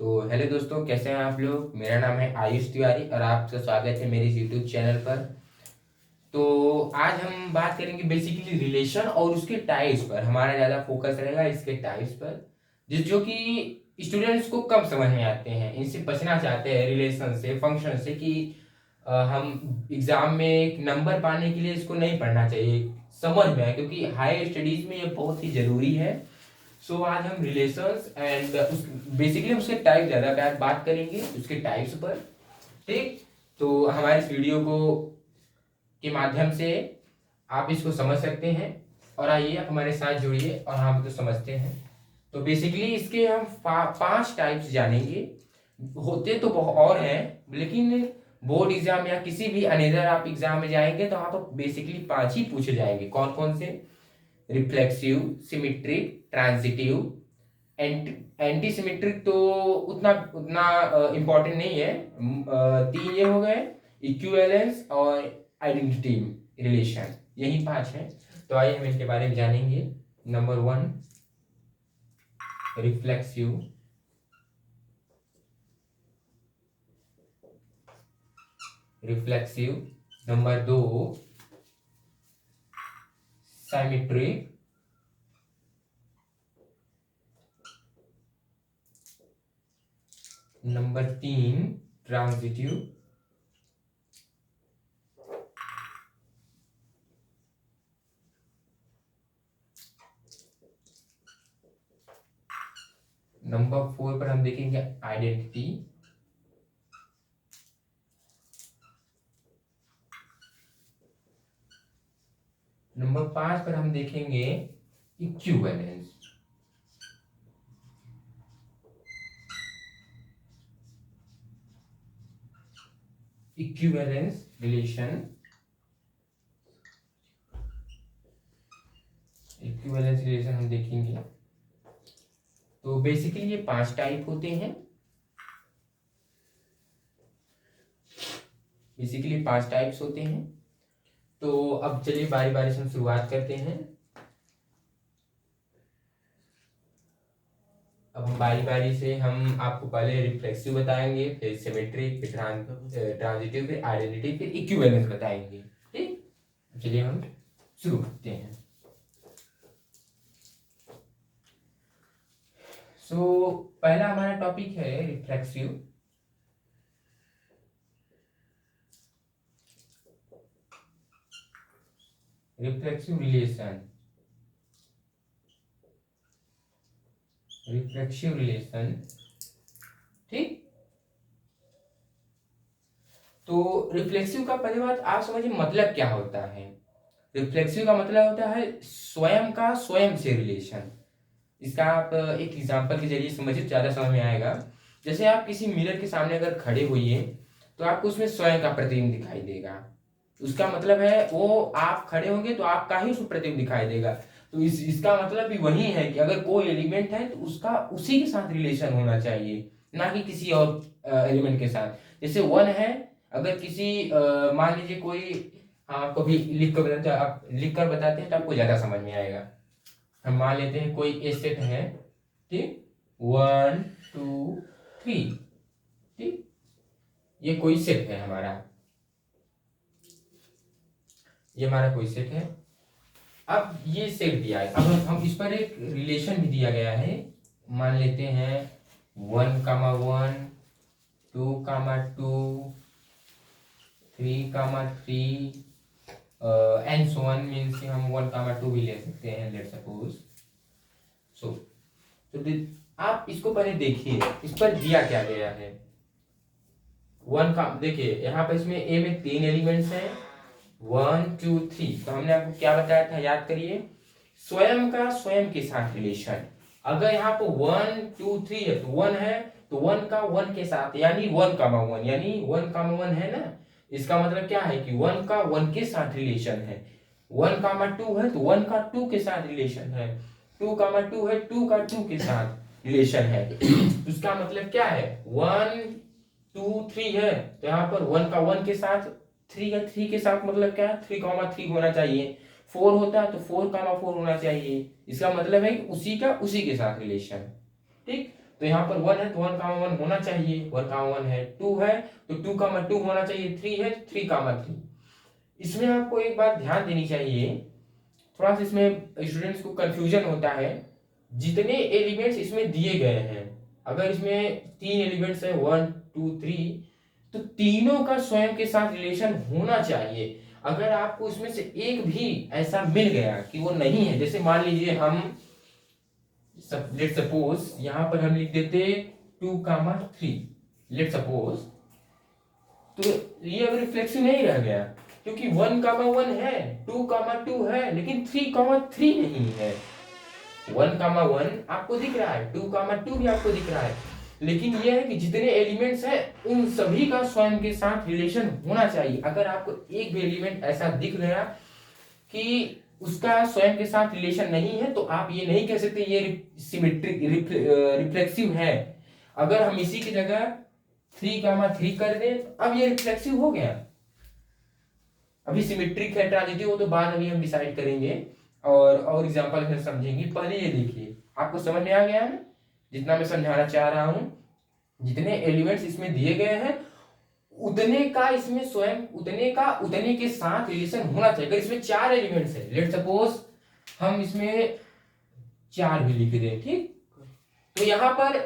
तो हेलो दोस्तों, कैसे हैं आप लोग। मेरा नाम है आयुष तिवारी और आपका स्वागत है मेरे इस यूट्यूब चैनल पर। तो आज हम बात करेंगे बेसिकली रिलेशन और उसके टाइप्स पर। हमारा ज़्यादा फोकस रहेगा इसके टाइप्स पर, जो कि स्टूडेंट्स को कम समझ में आते हैं। इनसे बचना चाहते हैं, रिलेशन से, फंक्शन से, कि हम एग्जाम में एक नंबर पाने के लिए इसको नहीं पढ़ना चाहिए, समझ में आए, क्योंकि हाई स्टडीज में ये बहुत ही ज़रूरी है। सो आज हम रिलेशंस एंड उस बेसिकली उसके टाइप ज़्यादा बात करेंगे, उसके टाइप्स पर। ठीक। तो हमारे इस वीडियो को के माध्यम से आप इसको समझ सकते हैं। और आइए आप हमारे साथ जुड़िए और हम तो समझते हैं। तो बेसिकली इसके हम 5 टाइप्स जानेंगे। होते तो बहुत और हैं, लेकिन बोर्ड एग्जाम या किसी भी अनदर आप एग्जाम में जाएंगे तो वहाँ पर बेसिकली 5 ही पूछे जाएंगे। कौन कौन से? Reflexive, symmetric, transitive, anti symmetric तो उतना उतना इम्पोर्टेंट नहीं है। 3 ये हो गए, इक्विवेलेंस और आइडेंटिटी रिलेशन, यही 5 हैं। तो आइए हम इनके बारे में जानेंगे। Number 1 reflexive. Reflexive. Number 2 symmetric. Number 3 transitive. Number 4 पर हम देखेंगे आइडेंटिटी। नंबर 5 पर हम देखेंगे equivalence. Equivalence relation. Equivalence relation हम देखेंगे। तो बेसिकली ये 5 टाइप होते हैं। बेसिकली 5 टाइप्स होते हैं। तो अब चलिए बारी बारी से हम शुरुआत करते हैं। अब हम बारी बारी से हम आपको पहले रिफ्लेक्सिव बताएंगे, फिर सिमेट्रिक, फिर ट्रांजिटिव, फिर आइडेंटिटी, फिर इक्विवेलेंस बताएंगे। ठीक। चलिए हम शुरू करते हैं। पहला हमारा टॉपिक है reflexive. Reflexive relation. Reflexive relation. ठीक। तो रिफ्लेक्सिव का पहली बात आप समझिए मतलब क्या होता है। रिफ्लेक्सिव का मतलब होता है स्वयं का स्वयं से रिलेशन। इसका आप एक एग्जांपल के जरिए समझिए, ज्यादा समझ में आएगा। जैसे आप किसी मिरर के सामने अगर खड़े होइए तो आपको उसमें स्वयं का प्रतिबिंब दिखाई देगा। उसका मतलब है वो आप खड़े होंगे तो आपका ही उसमें प्रतिबिंब दिखाई देगा। तो इसका मतलब भी वही है कि अगर कोई एलिमेंट है तो उसका उसी के साथ रिलेशन होना चाहिए, ना कि किसी और एलिमेंट के साथ। जैसे वन है, अगर किसी मान लीजिए कोई, हाँ आपको भी लिख कर बताते हैं, आप लिख कर बताते हैं तो आपको ज्यादा समझ में आएगा। हम मान लेते हैं कोई ए सेट है। ठीक। 1 2 3। ठीक। ये कोई सेट है हमारा, ये हमारा कोई सेट है। अब ये सेट दिया है, अब हम इस पर एक रिलेशन भी दिया गया है। मान लेते हैं 1,1 2,2 3,3 एंड सो ऑन, मीन्स कि हम 1,2 भी ले सकते हैं, लेट सपोज। सो तो आप इसको पहले देखिए, इस पर दिया क्या गया है। वन का देखिए यहाँ पे, इसमें ए में 3 एलिमेंट्स हैं, 1 2 3। तो हमने आपको क्या बताया था, याद करिए, स्वयं का स्वयं के साथ रिलेशन। अगर यहाँ पे 1 2 3 है तो 1 है, तो 1 का 1 के साथ, यानी 1,1, यानी 1,1 है ना। इसका मतलब क्या है कि 1 का 1 के साथ रिलेशन है। 1,2 है तो 1 का 2 के साथ रिलेशन है। 2,2 है, 2 का 2 के साथ रिलेशन है। उसका मतलब क्या है, 1 2 3 है तो यहाँ पर 1 का 1 के साथ, 3 का 3 के साथ, मतलब क्या है 3,3 होना चाहिए। 4 होता है तो 4,4 होना चाहिए। इसका मतलब है कि उसी का उसी के साथ रिलेशन। ठीक। तो यहाँ पर 1 है तो 1, 1 होना चाहिए, 1, 1 है। 2 है तो 2, 2 होना चाहिए। 3 है तो 3, 3। इसमें आपको एक बात ध्यान देनी चाहिए, थोड़ा सा इसमें स्टूडेंट्स को कंफ्यूजन होता है। जितने एलिमेंट्स इसमें दिए गए हैं, अगर इसमें 3 एलिमेंट्स है 1, 2, 3, तो तीनों का स्वयं के साथ रिलेशन होना चाहिए। अगर आपको इसमें से एक भी ऐसा मिल गया कि वो नहीं है, जैसे मान लीजिए हम लेट सपोज यहां पर हम लिख देते 2, 3, लेट सपोज, तो ये अब रिफ्लेक्सिव नहीं रह गया, क्योंकि 1, 1 है, 2, 2 है, लेकिन 3, 3 नहीं है। 1, 1 आपको दिख रहा है, 2, 2 भी आपको दिख रहा है, लेकिन यह है कि जितने एलिमेंट्स हैं उन सभी का स्वयं के साथ रिलेशन होना चाहिए। अगर आपको एक भी एलिमेंट ऐसा दिख गया कि उसका स्वयं के साथ रिलेशन नहीं है, तो आप ये नहीं कह सकते ये सिमेट्रिक रिफ्लेक्सिव है। अगर हम इसी की जगह 3, 3 कर दें, अब ये रिफ्लेक्सिव हो गया। अभी सिमेट्रिक है ट्रांजिटिव हो तो बाद अभी हम डिसाइड करेंगे और एग्जांपल फिर समझेंगे। पहले ये देखिए, आपको समझ में आ गया है जितना मैं समझाना चाह रहा हूं। जितने एलिमेंट्स इसमें दिए गए हैं उतने का इसमें स्वयं उतने के साथ रिलेशन होना चाहिए। अगर इसमें 4 एलिमेंट्स है, लेट सपोज हम इसमें 4 भी लिख दें, ठीक, तो यहां पर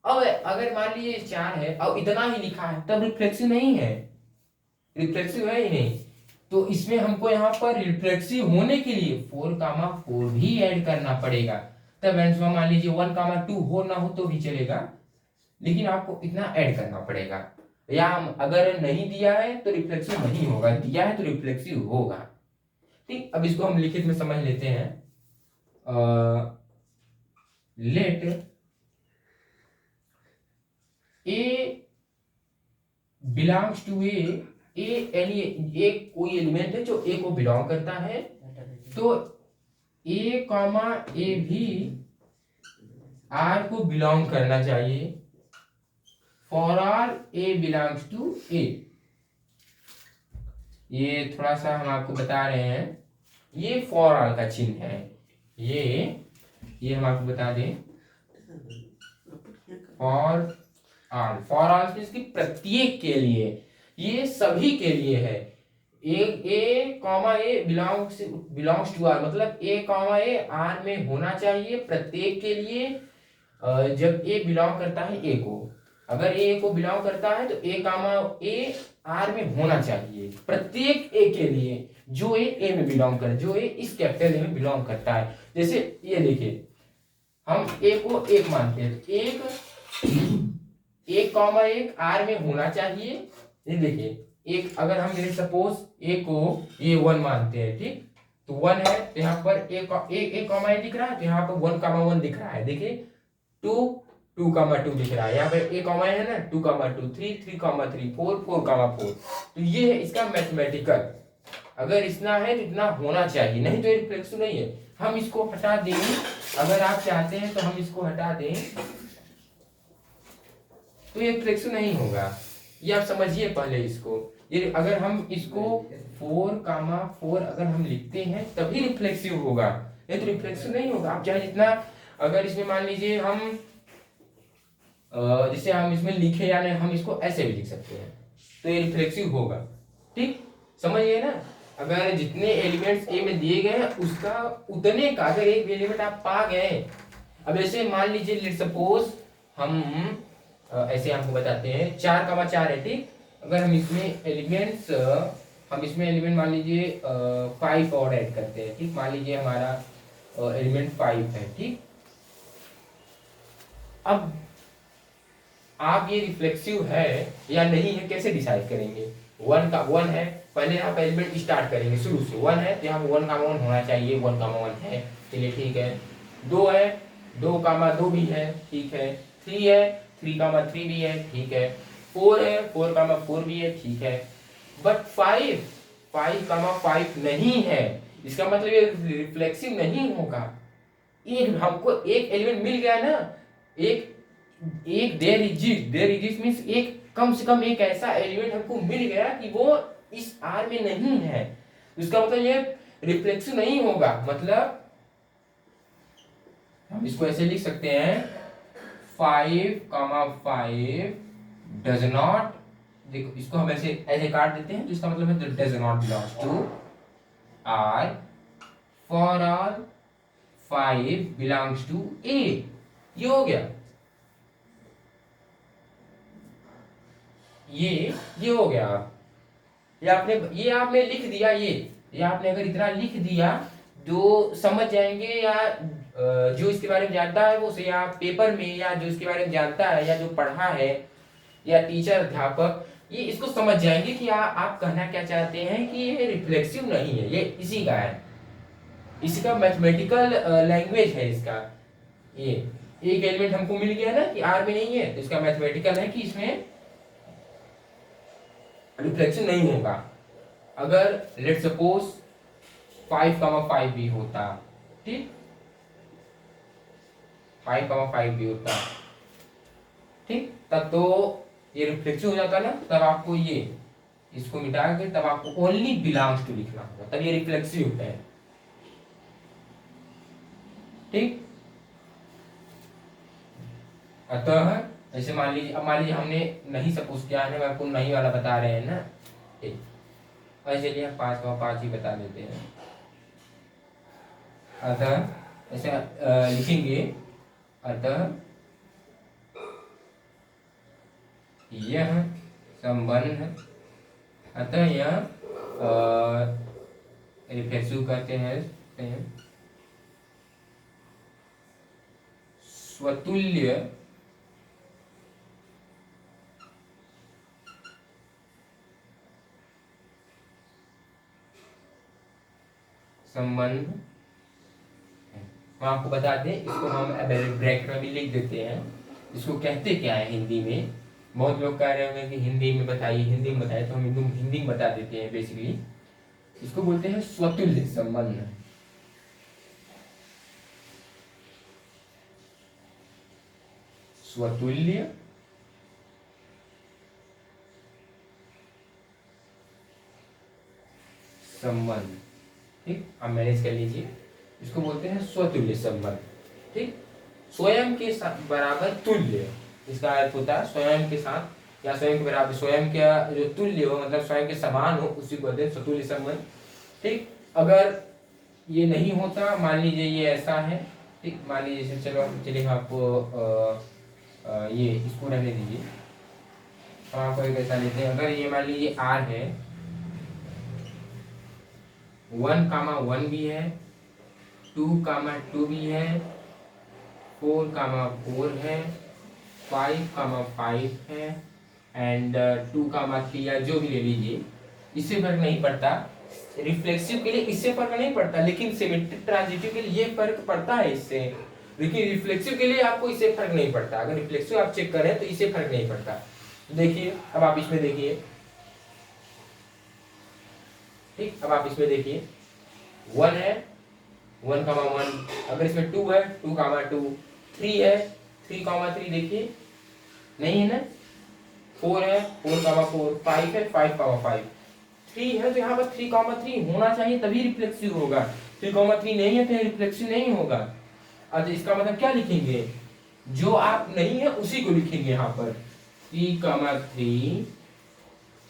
अब अगर मान लीजिए 4 है और इतना ही लिखा है, तब रिफ्लेक्सिव नहीं है, रिफ्लेक्सिव है ही नहीं। तो इसमें हमको यहाँ पर रिफ्लेक्सिव होने के लिए 4, 4 भी ऐड करना पड़ेगा। तब आंसर मान लीजिए 1, 2 हो ना हो तो भी चलेगा, लेकिन आपको इतना ऐड करना पड़ेगा। या अगर नहीं दिया है तो रिफ्लेक्सिव नहीं होगा, दिया है तो रिफ्लेक्सिव होगा। ठीक, अब इसको हम लिखित में समझ लेते हैं। लेट ए बिलोंग्स टू ए कोई एलिमेंट है जो ए को बिलोंग करता है, तो ए भी आर को बिलोंग करना चाहिए। For R A belongs to A, ये थोड़ा सा हम आपको बता रहे हैं, ये फॉर आर का चिन्ह है। ये हम आपको बता दें, फॉर आर मींस कि प्रत्येक के लिए, ये सभी के लिए है। ए बिलोंग्स टू आर मतलब ए आर में होना चाहिए प्रत्येक के लिए। जब ए बिलोंग करता है ए को, अगर ए को बिलोंग करता है तो ए आर में होना चाहिए प्रत्येक ए के लिए जो ए में बिलोंग करे, जो ए इस कैपिटल ए में बिलोंग करता है। जैसे ये देखिए, हम ए को 1 मानते हैं, तो 1 आर में होना चाहिए। ये देखिए, एक अगर हम सपोज ए को ये 1 मानते हैं, ठीक, तो 1 है तो यहाँ पर ए दिख रहा है, तो यहाँ पर 1, 1 दिख रहा है। देखिए 2, 2 दिख रहा है, यहाँ पर ए है ना, 2, 2, 3, 3, 4, 4, तो ये है इसका मैथमेटिकल। अगर इतना है तो इतना होना चाहिए, नहीं तो ये रिफ्लेक्सिव नहीं है। हम इसको हटा देंगे, अगर आप चाहते हैं तो हम इसको हटा दें, तो ये रिफ्लेक्सिव नहीं होगा। ये आप समझिए पहले इसको। ये अगर हम इसको 4, 4 अगर हम लिखते हैं तभी रिफ्लेक्सिव होगा, नहीं तो रिफ्लेक्सिव नहीं होगा। आप चाहे जितना, अगर इसमें मान लीजिए हम जिसे हम इसमें लिखे या नहीं, हम इसको ऐसे भी लिख सकते हैं, तो ये रिफ्लेक्सिव होगा। ठीक, समझिए ना। अगर जितने एलिमेंट्स ए में दिए गए हैं उसका उतने का अगर एक एलिमेंट आप पा गए, अब ऐसे मान लीजिए लेट्स सपोज हम ऐसे आपको बताते हैं 4, 4 है, ठीक, अगर हम इसमें एलिमेंट्स मान लीजिए 5 और ऐड करते हैं, ठीक, मान लीजिए हमारा एलिमेंट 5 है, ठीक। अब आप ये रिफ्लेक्सिव है या नहीं है कैसे डिसाइड करेंगे? 1 है, पहले आप एलिमेंट स्टार्ट करेंगे शुरू से, 1 है तो यहाँ पे 1, 1 होना चाहिए, 1, 1 है, चलिए ठीक है। 2 है, 2, 2 भी है, ठीक है। 3 है, 3, 3 भी है, ठीक है। 4 है, 4, 4 भी है, ठीक है। बट 5 नहीं है, इसका मतलब ये रिफ्लेक्सिव नहीं होगा। हमको एक एलिमेंट मिल गया ना, एक देयर एग्जिस्ट मींस एक कम से कम एक ऐसा एलिमेंट हमको मिल गया कि वो इस आर में नहीं है, इसका मतलब ये रिफ्लेक्सिव नहीं होगा। मतलब हम इसको ऐसे लिख सकते हैं 5,5 डज नॉट, देखो इसको हम ऐसे ऐसे काट देते हैं तो इसका मतलब है does not belongs to R for all 5 belongs to A. ये हो गया, ये हो गया। ये आपने लिख दिया, ये आपने अगर इतना लिख दिया जो समझ जाएंगे, या जो इसके बारे में जानता है वो से, या पेपर में, या जो इसके बारे में जानता है या जो पढ़ा है, या टीचर अध्यापक, ये इसको समझ जाएंगे कि आप कहना क्या चाहते हैं कि ये रिफ्लेक्सिव नहीं है, ये इसी का है, इसका मैथमेटिकल लैंग्वेज है इसका। ये एक एलिमेंट हमको मिल गया ना कि आर में नहीं है, तो इसका मैथमेटिकल है कि इसमें रिफ्लेक्शन नहीं होगा। अगर लेट सपोज 5,5 भी होता, ठीक, 5,5 भी होता, ठीक, तब तो ये रिफ्लेक्सिव हो जाता ना, तब आपको ये इसको मिटा के तब आपको ओनली बिलोंग्स टू लिखना होगा, तब ये रिफ्लेक्सिव है, ठीक। अतः ऐसे मान लीजिए, अब मान लीजिए हमने नहीं सपोज किया है, आपको नहीं वाला बता रहे हैं ना, ठीक, ऐसे लिए 5,5 ही बता देते हैं। अतः ऐसे लिखेंगे, अतः यह संबंध, अतः यह रिफ्लेक्सिव कहते हैं स्वतुल्य संबंध। हम आपको बता दें, इसको हम ब्रैकेट में भी लिख देते हैं, इसको कहते क्या है हिंदी में। बहुत लोग कह रहे होंगे कि हिंदी में बताइए, हिंदी में बताइए, तो हम हिंदी में बता देते हैं। बेसिकली इसको बोलते हैं स्वतुल्य संबंध। स्वतुल्य संबंध, ठीक, आप मैनेज कर लीजिए। इसको बोलते हैं स्वतुल्य संबंध, ठीक, स्वयं के साथ बराबर तुल्य, इसका अर्थ होता है स्वयं के साथ या स्वयं के बराबर, स्वयं का जो तुल्य हो मतलब स्वयं के समान हो, उसी को बोलते हैं स्वतुल्य संबंध, ठीक। अगर ये नहीं होता, मान लीजिए ये ऐसा है, ठीक, मान लीजिए, चलो चलिए हम आपको ये इसको रहने दीजिए, हम आपको एक ऐसा लेते हैं। अगर ये मान लीजिए आर है, 1,1 भी है, 2,2 भी है, 4,4 है, 5,5 है, एंड 2,3 या जो भी ले लीजिए, इससे फर्क नहीं पड़ता। रिफ्लेक्सिव के लिए इससे फर्क नहीं पड़ता, लेकिन सिमेट्रिक ट्रांजिटिव के लिए ये फर्क पड़ता है इससे, लेकिन रिफ्लेक्सिव के लिए आपको इससे फर्क नहीं पड़ता। अगर रिफ्लेक्सिव आप चेक करें तो इससे फर्क नहीं पड़ता। देखिए अब आप इसमें देखिए, ठीक, अब आप इसमें देखिए 1 है, 1,1, अगर इसमें 2 है, 2,2, 3 है, 3,3, देखिए नहीं है ना, 4 है, 4,4, 5 है, 5,5, 3 है, तो यहाँ पर 3,3 होना चाहिए तभी रिफ्लेक्सिव होगा। 3,3 नहीं है तो रिफ्लेक्सिव नहीं होगा। अच्छा, इसका मतलब क्या लिखेंगे, जो आप नहीं है उसी को लिखेंगे यहाँ पर, 3,3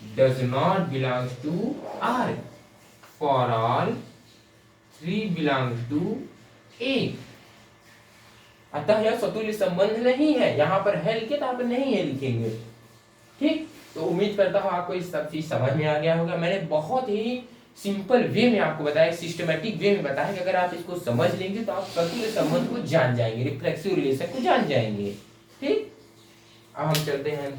does not belongs to R for all 3 belongs to A। अतः यह स्वतुल्य संबंध नहीं है, यहाँ पर है लिखे तो यहाँ पर नहीं है लिखेंगे, ठीक। तो उम्मीद करता हूँ आपको इस सब चीज समझ में आ गया होगा। मैंने बहुत ही सिंपल वे में आपको बताया, सिस्टमेटिक वे में बताया कि अगर आप इसको समझ लेंगे तो आप स्वतुल्य संबंध को जान जाएंगे, रिफ्लेक्सिव रिलेशन को जान जाएंगे, ठीक। अब हम चलते हैं